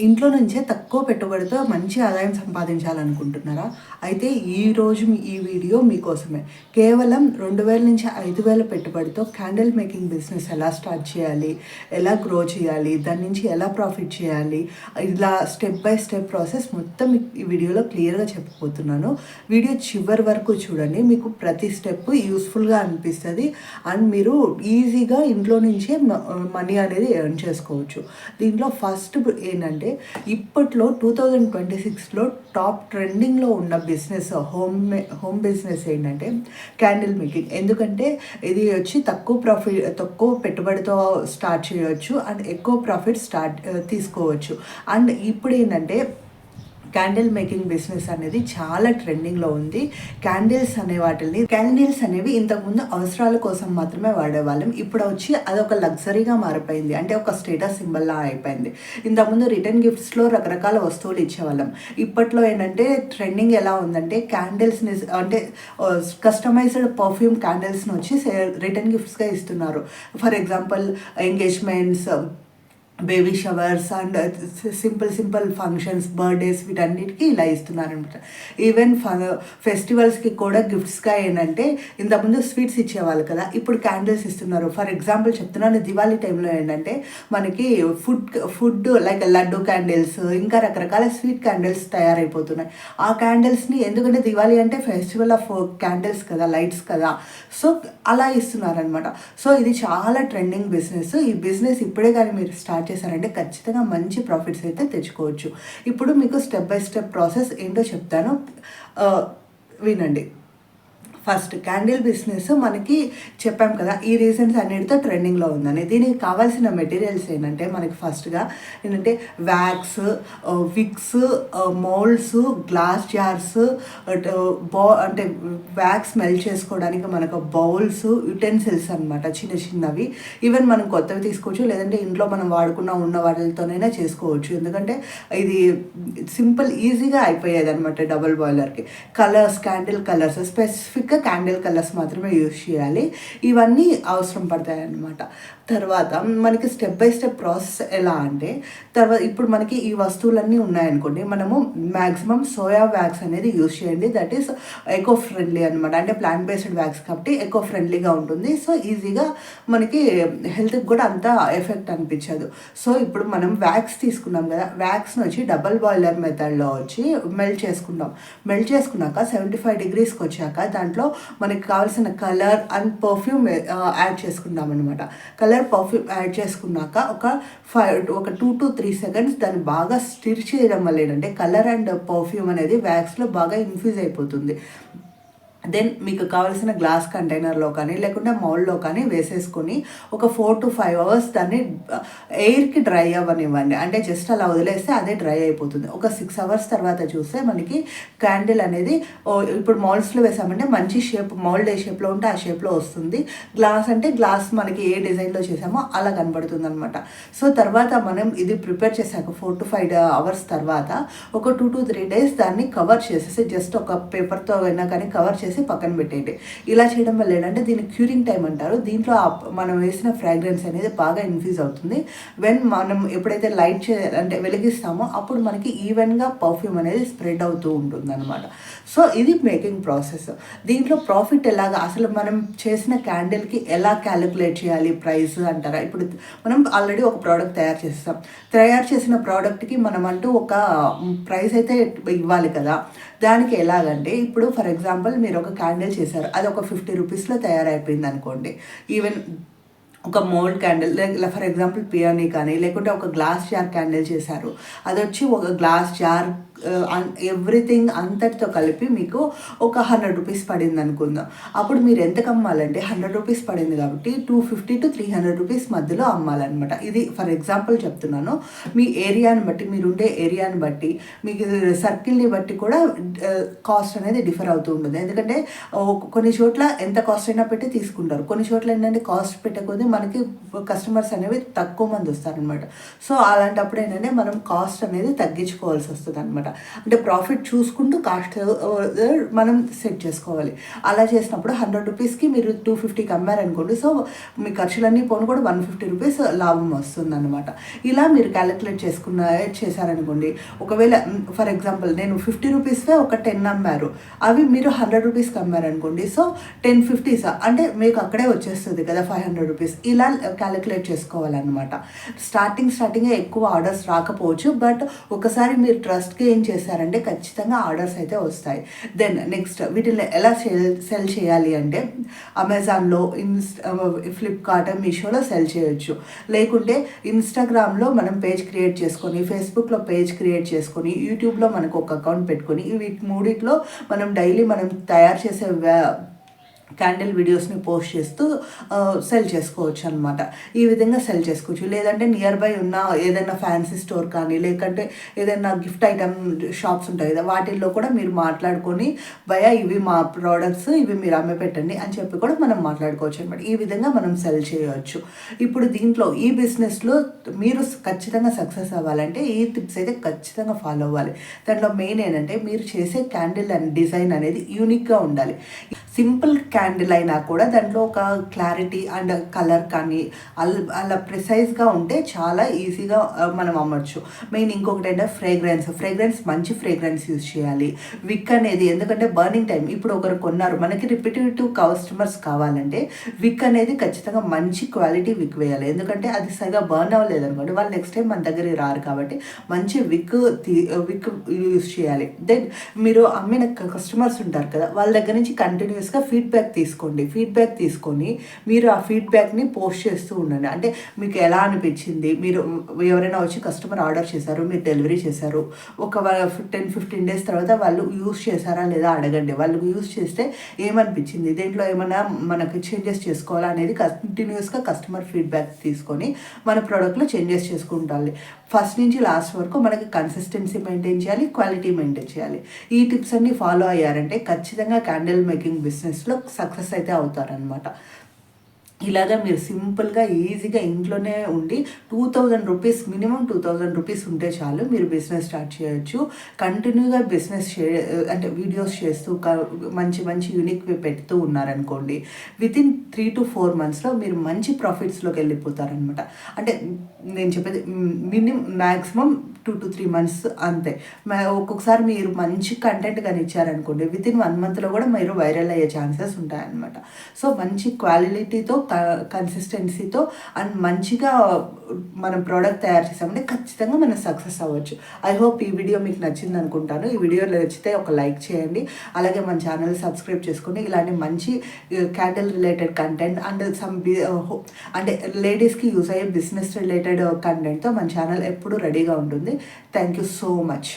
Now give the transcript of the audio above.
ఇంట్లో నుంచే తక్కువ పెట్టుబడితో మంచి ఆదాయం సంపాదించాలనుకుంటున్నారా? అయితే ఈరోజు ఈ వీడియో మీకోసమే. కేవలం 2000 నుంచి 5000 పెట్టుబడితో క్యాండిల్ మేకింగ్ బిజినెస్ ఎలా స్టార్ట్ చేయాలి? ఎలా గ్రో చేయాలి? దాని నుంచి ఎలా ప్రాఫిట్ చేయాలి? ఇలా స్టెప్ బై స్టెప్ ప్రాసెస్ మొత్తం ఈ వీడియోలో క్లియర్‌గా చెప్పబోతున్నాను. వీడియో చివరి వరకు చూడండి. మీకు ప్రతి స్టెప్ యూస్‌ఫుల్‌గా అనిపిస్తది. అండ్ మీరు ఈజీగా ఇంట్లో నుంచే మనీ అనేది ఎర్న్ చేసుకోవచ్చు. దీంట్లో ఫస్ట్ ఏంటంటే ఇప్పట్లో 2026లో టాప్ ట్రెండింగ్లో ఉన్న బిజినెస్ హోమ్ బిజినెస్ ఏంటంటే క్యాండిల్ మేకింగ్. ఎందుకంటే ఇది వచ్చి తక్కువ పెట్టుబడితో స్టార్ట్ చేయవచ్చు అండ్ ఎక్కువ ప్రాఫిట్ తీసుకోవచ్చు. అండ్ ఇప్పుడు ఏంటంటే క్యాండిల్ మేకింగ్ బిజినెస్ అనేది చాలా ట్రెండింగ్లో ఉంది. క్యాండిల్స్ అనేవి ఇంతకుముందు అవసరాల కోసం మాత్రమే వాడేవాళ్ళం. ఇప్పుడు వచ్చి అదొక లగ్జరీగా మారిపోయింది. అంటే ఒక స్టేటస్ సింబల్లా అయిపోయింది. ఇంతకుముందు రిటర్న్ గిఫ్ట్స్లో రకరకాల వస్తువులు ఇచ్చేవాళ్ళం. ఇప్పట్లో ఏంటంటే ట్రెండింగ్ ఎలా ఉందంటే క్యాండిల్స్ని అంటే కస్టమైజ్డ్ పర్ఫ్యూమ్ క్యాండిల్స్ని వచ్చి రిటర్న్ గిఫ్ట్స్గా ఇస్తున్నారు. For example engagements, baby showers and simple functions, birthdays వీటన్నిటికీ ఇలా ఇస్తున్నారనమాట. ఈవెన్ ఫెస్టివల్స్కి కూడా గిఫ్ట్స్గా ఏంటంటే ఇంతకుముందు స్వీట్స్ ఇచ్చేవాళ్ళు కదా, ఇప్పుడు క్యాండిల్స్ ఇస్తున్నారు. ఫర్ ఎగ్జాంపుల్ చెప్తున్నాను, దివాళీ టైంలో ఏంటంటే మనకి ఫుడ్ లైక్ లడ్డు క్యాండిల్స్, ఇంకా రకరకాల స్వీట్ క్యాండిల్స్ తయారైపోతున్నాయి. ఆ క్యాండిల్స్ని ఎందుకంటే దివాళీ అంటే ఫెస్టివల్ ఆఫ్ క్యాండిల్స్ కదా, లైట్స్ కదా, సో అలా ఇస్తున్నారనమాట. సో ఇది చాలా ట్రెండింగ్ బిజినెస్. ఈ బిజినెస్ ఇప్పుడే కానీ మీరు స్టార్ట్ చేశారంటే ఖచ్చితంగా మంచి ప్రాఫిట్స్ అయితే తెచ్చుకోవచ్చు. ఇప్పుడు మీకు స్టెప్ బై స్టెప్ ప్రాసెస్ ఏంటో చెప్తాను, వినండి. ఫస్ట్ క్యాండిల్ బిజినెస్ మనకి చెప్పాం కదా, ఈ రీజన్స్ అన్నిటితో ట్రెండింగ్లో ఉందని. దీనికి కావాల్సిన మెటీరియల్స్ ఏంటంటే మనకి ఫస్ట్గా ఏంటంటే wax, wicks, moulds, glass jars, అంటే వ్యాక్స్ మెల్ట్ చేసుకోవడానికి మనకు బౌల్స్, యుటెన్సిల్స్ అనమాట, చిన్నవి. ఈవెన్ మనం కొత్తవి తీసుకోవచ్చు, లేదంటే ఇంట్లో మనం ఉన్న వాటితోనైనా చేసుకోవచ్చు. ఎందుకంటే ఇది సింపుల్ ఈజీగా అయిపోయేది అనమాట డబుల్ బాయిలర్కి. క్యాండిల్ కలర్స్ స్పెసిఫిక్గా క్యాండిల్ కలర్స్ మాత్రమే యూజ్ చేయాలి. ఇవన్నీ అవసరం పడతాయి అన్నమాట. తర్వాత మనకి స్టెప్ బై స్టెప్ ప్రాసెస్ ఎలా అంటే, ఇప్పుడు మనకి ఈ వస్తువులన్నీ ఉన్నాయనుకోండి, మనము మ్యాక్సిమం సోయా వ్యాక్స్ అనేది యూజ్ చేయండి. దట్ ఈస్ ఎకో ఫ్రెండ్లీ అనమాట. అంటే ప్లాంట్ బేస్డ్ వ్యాక్స్ కాబట్టి ఎకో ఫ్రెండ్లీగా ఉంటుంది. సో ఈజీగా మనకి హెల్త్కి కూడా అంత ఎఫెక్ట్ అనిపించదు. సో ఇప్పుడు మనం వ్యాక్స్ తీసుకున్నాం కదా, వ్యాక్స్ని వచ్చి డబల్ బాయిలర్ మెథడ్లో వచ్చి మెల్ట్ చేసుకున్నాక 75 degreesకి వచ్చాక దాంట్లో మనకి కావాల్సిన కలర్ అండ్ పర్ఫ్యూమ్ యాడ్ చేసుకుందాం అనమాట. పర్ఫ్యూమ్ యాడ్ చేసుకున్నాక ఒక 2 to 3 seconds దాన్ని బాగా స్టిర్ చేయడం వల్ల ఏంటంటే కలర్ అండ్ పర్ఫ్యూమ్ అనేది వ్యాక్స్లో బాగా ఇన్ఫ్యూజ్ అయిపోతుంది. దెన్ మీకు కావాల్సిన గ్లాస్ కంటైనర్లో కానీ లేకుంటే మౌల్డ్లో కానీ వేసేసుకొని ఒక 4 to 5 hours దాన్ని ఎయిర్కి డ్రై అవ్వనివ్వండి. అంటే జస్ట్ అలా వదిలేస్తే అదే డ్రై అయిపోతుంది. ఒక 6 hours తర్వాత చూస్తే మనకి క్యాండిల్ అనేది ఇప్పుడు మౌల్డ్స్లో వేసామంటే మంచి షేప్, మౌల్డ్ ఏ షేప్లో ఉంటే ఆ షేప్లో వస్తుంది. గ్లాస్ అంటే గ్లాస్ మనకి ఏ డిజైన్లో చేసామో అలా కనబడుతుంది అనమాట. సో తర్వాత మనం ఇది ప్రిపేర్ చేశాక 4 to 5 hours తర్వాత ఒక 2 to 3 days దాన్ని కవర్ చేసేసి జస్ట్ ఒక పేపర్తో అయినా కానీ కవర్ చేసి పక్కన పెట్టేయండి. ఇలా చేయడం వల్ల ఏంటంటే దీన్ని క్యూరింగ్ టైం అంటారు. దీంట్లో మనం వేసిన ఫ్రాగ్రెన్స్ అనేది బాగా ఇన్ఫ్యూజ్ అవుతుంది. మనం ఎప్పుడైతే అంటే వెలిగిస్తామో అప్పుడు మనకి ఈవెన్గా పర్ఫ్యూమ్ అనేది స్ప్రెడ్ అవుతూ ఉంటుంది అనమాట. సో ఇది మేకింగ్ ప్రాసెస్. దీంట్లో ప్రాఫిట్ ఎలాగా, అసలు మనం చేసిన క్యాండిల్కి ఎలా క్యాలిక్యులేట్ చేయాలి ప్రైస్ అంటారా? ఇప్పుడు మనం ఆల్రెడీ ఒక ప్రోడక్ట్ తయారు చేసిన ప్రోడక్ట్కి మనం అంటూ ఒక ప్రైస్ అయితే ఇవ్వాలి కదా. దానికి ఎలాగంటే ఇప్పుడు ఫర్ ఎగ్జాంపుల్ మీరు ఒక క్యాండిల్ చేశారు, అది ఒక 50 రూపీస్లో తయారైపోయింది అనుకోండి. ఈవెన్ ఒక మోల్డ్ క్యాండిల్ ఫర్ ఎగ్జాంపుల్ పియానీ కానీ లేకుంటే ఒక గ్లాస్ జార్ క్యాండిల్ చేశారు, అది వచ్చి ఒక గ్లాస్ జార్ ఎవ్రీథింగ్ అంతటితో కలిపి మీకు ఒక 100 రూపీస్ పడింది అనుకుందాం. అప్పుడు మీరు ఎంతకు అమ్మాలంటే 100 రూపీస్ పడింది కాబట్టి 250 to 300 రూపీస్ మధ్యలో అమ్మాలన్నమాట. ఇది ఫర్ ఎగ్జాంపుల్ చెప్తున్నాను. మీ ఏరియాని బట్టి, మీరుండే ఏరియాని బట్టి, మీకు సర్కిల్ని బట్టి కూడా కాస్ట్ అనేది డిఫర్ అవుతూ ఉంటుంది. ఎందుకంటే కొన్ని చోట్ల ఎంత కాస్ట్ అయినా పెట్టి తీసుకుంటారు, కొన్ని చోట్ల ఏంటంటే కాస్ట్ పెట్టకపోతే మనకి కస్టమర్స్ అనేవి తక్కువ మంది వస్తారనమాట. సో అలాంటప్పుడు ఏంటంటే మనం కాస్ట్ అనేది తగ్గించుకోవాల్సి వస్తుంది అనమాట. అంటే ప్రాఫిట్ చూసుకుంటూ కాస్ట్ మనం సెట్ చేసుకోవాలి. అలా చేసినప్పుడు 100 రూపీస్కి మీరు 250కి అమ్మారనుకోండి, సో మీ ఖర్చులన్నీ పోను కూడా 150 రూపీస్ లాభం వస్తుందన్నమాట. ఇలా మీరు క్యాలిక్యులేట్ చేశారనుకోండి. ఒకవేళ ఫర్ ఎగ్జాంపుల్ నేను 50 రూపీస్వే ఒక 10 అమ్మారు, అవి మీరు 100 రూపీస్కి అమ్మారనుకోండి, సో 1050 అంటే మీకు అక్కడే వచ్చేస్తుంది కదా 500 రూపీస్. ఇలా క్యాలిక్యులేట్ చేసుకోవాలన్నమాట. స్టార్టింగే ఎక్కువ ఆర్డర్స్ రాకపోవచ్చు, బట్ ఒకసారి మీరు ట్రస్ట్గా ఏం చేశారంటే ఖచ్చితంగా ఆర్డర్స్ అయితే వస్తాయి. దెన్ నెక్స్ట్ వీటిని ఎలా సెల్ చేయాలి అంటే అమెజాన్లో, ఫ్లిప్కార్ట్, మీషోలో సెల్ చేయొచ్చు. లేకుంటే ఇన్స్టాగ్రామ్లో మనం పేజ్ క్రియేట్ చేసుకొని, ఫేస్బుక్లో పేజ్ క్రియేట్ చేసుకొని, యూట్యూబ్లో మనకు ఒక అకౌంట్ పెట్టుకొని, వీటి మూడిట్లో మనం డైలీ మనం తయారు చేసే క్యాండిల్ వీడియోస్ని పోస్ట్ చేస్తూ సెల్ చేసుకోవచ్చు అనమాట. ఈ విధంగా సెల్ చేసుకోవచ్చు. లేదంటే నియర్ బై ఉన్న ఏదైనా ఫ్యాన్సీ స్టోర్ కానీ, లేకంటే ఏదైనా గిఫ్ట్ ఐటమ్ షాప్స్ ఉంటాయి కదా, వాటిల్లో కూడా మీరు మాట్లాడుకొని భయ ఇవి మా ప్రోడక్ట్స్, ఇవి మీరు అమ్మే పెట్టండి అని చెప్పి కూడా మనం మాట్లాడుకోవచ్చు అనమాట. ఈ విధంగా మనం సెల్ చేయవచ్చు. ఇప్పుడు దీంట్లో ఈ బిజినెస్లో మీరు ఖచ్చితంగా సక్సెస్ అవ్వాలంటే ఈ టిప్స్ అయితే ఖచ్చితంగా ఫాలో అవ్వాలి. దాంట్లో మెయిన్ ఏంటంటే మీరు చేసే క్యాండిల్ అండ్ డిజైన్ అనేది యూనిక్గా ఉండాలి. సింపుల్ క్యాండిల్ అయినా కూడా దాంట్లో ఒక క్లారిటీ అండ్ కలర్ కానీ అలా ప్రిసైజ్గా ఉంటే చాలా ఈజీగా మనం అమ్మచ్చు. మెయిన్ ఇంకొకటి అంటే ఫ్రేగ్రెన్స్ మంచి ఫ్రేగ్రెన్స్ యూజ్ చేయాలి. విక్ అనేది, ఎందుకంటే బర్నింగ్ టైం, ఇప్పుడు ఒకరు కొన్నారు, మనకి రిపీటేటివ్ కస్టమర్స్ కావాలంటే విక్ అనేది ఖచ్చితంగా మంచి క్వాలిటీ విక్ వేయాలి. ఎందుకంటే అది సరిగా బర్న్ అవ్వలేదు అనుకోండి, వాళ్ళు నెక్స్ట్ టైం మన దగ్గరికి రారు. కాబట్టి మంచి విక్ యూజ్ చేయాలి. దెన్ మీరు అమ్మిన కస్టమర్స్ ఉంటారు కదా, వాళ్ళ దగ్గర నుంచి కంటిన్యూస్గా ఫీడ్బ్యాక్ తీసుకొని మీరు ఆ ఫీడ్బ్యాక్ని పోస్ట్ చేస్తూ ఉండండి. అంటే మీకు ఎలా అనిపించింది, మీరు ఎవరైనా వచ్చి కస్టమర్ ఆర్డర్ చేశారు, మీరు డెలివరీ చేశారు, ఒక 10-15 డేస్ తర్వాత వాళ్ళు యూస్ చేశారా లేదా అడగండి. వాళ్ళు యూస్ చేస్తే ఏమనిపించింది, దేంట్లో ఏమైనా మనకి చేంజెస్ చేసుకోవాలా అనేది కంటిన్యూస్గా కస్టమర్ ఫీడ్బ్యాక్ తీసుకొని మన ప్రోడక్ట్లో చేంజెస్ చేసుకుంటాలి. ఫస్ట్ నుంచి లాస్ట్ వరకు మనకి కన్సిస్టెన్సీ మెయింటైన్ చేయాలి, క్వాలిటీ మెయింటైన్ చేయాలి. ఈ టిప్స్ అన్ని ఫాలో అయ్యారంటే ఖచ్చితంగా క్యాండిల్ మేకింగ్ బిజినెస్లో సక్సెస్ అయితే అవుతారనమాట. ఇలాగా మీరు సింపుల్గా ఈజీగా ఇంట్లోనే ఉండి 2000 రూపీస్, మినిమం 2000 రూపీస్ ఉంటే చాలు, మీరు బిజినెస్ స్టార్ట్ చేయొచ్చు. కంటిన్యూగా బిజినెస్ అంటే వీడియోస్ చేస్తూ మంచి యూనిక్ పెడుతూ ఉన్నారనుకోండి, వితిన్ 3 to 4 monthsలో మీరు మంచి ప్రాఫిట్స్లోకి వెళ్ళిపోతారనమాట. అంటే నేను చెప్పేది మ్యాక్సిమం 2 to 3 months అంతే. ఒక్కొక్కసారి మీరు మంచి కంటెంట్ కానీ ఇచ్చారనుకోండి, వితిన్ 1 monthలో కూడా మీరు వైరల్ అయ్యే ఛాన్సెస్ ఉంటాయన్నమాట. సో మంచి క్వాలిటీతో, కన్సిస్టెన్సీతో అండ్ మంచిగా మనం ప్రోడక్ట్ తయారు చేసామంటే ఖచ్చితంగా మనం సక్సెస్ అవ్వచ్చు. ఐ హోప్ ఈ వీడియో మీకు నచ్చింది అనుకుంటాను. ఈ వీడియో నచ్చితే ఒక లైక్ చేయండి. అలాగే మన ఛానల్ సబ్స్క్రైబ్ చేసుకొని ఇలాంటి మంచి క్యాండిల్ రిలేటెడ్ కంటెంట్ అండ్ అంటే లేడీస్కి యూజ్ అయ్యే బిజినెస్ రిలేటెడ్ కంటెంట్తో మన ఛానల్ ఎప్పుడు రెడీగా ఉంటుంది. Thank you so much.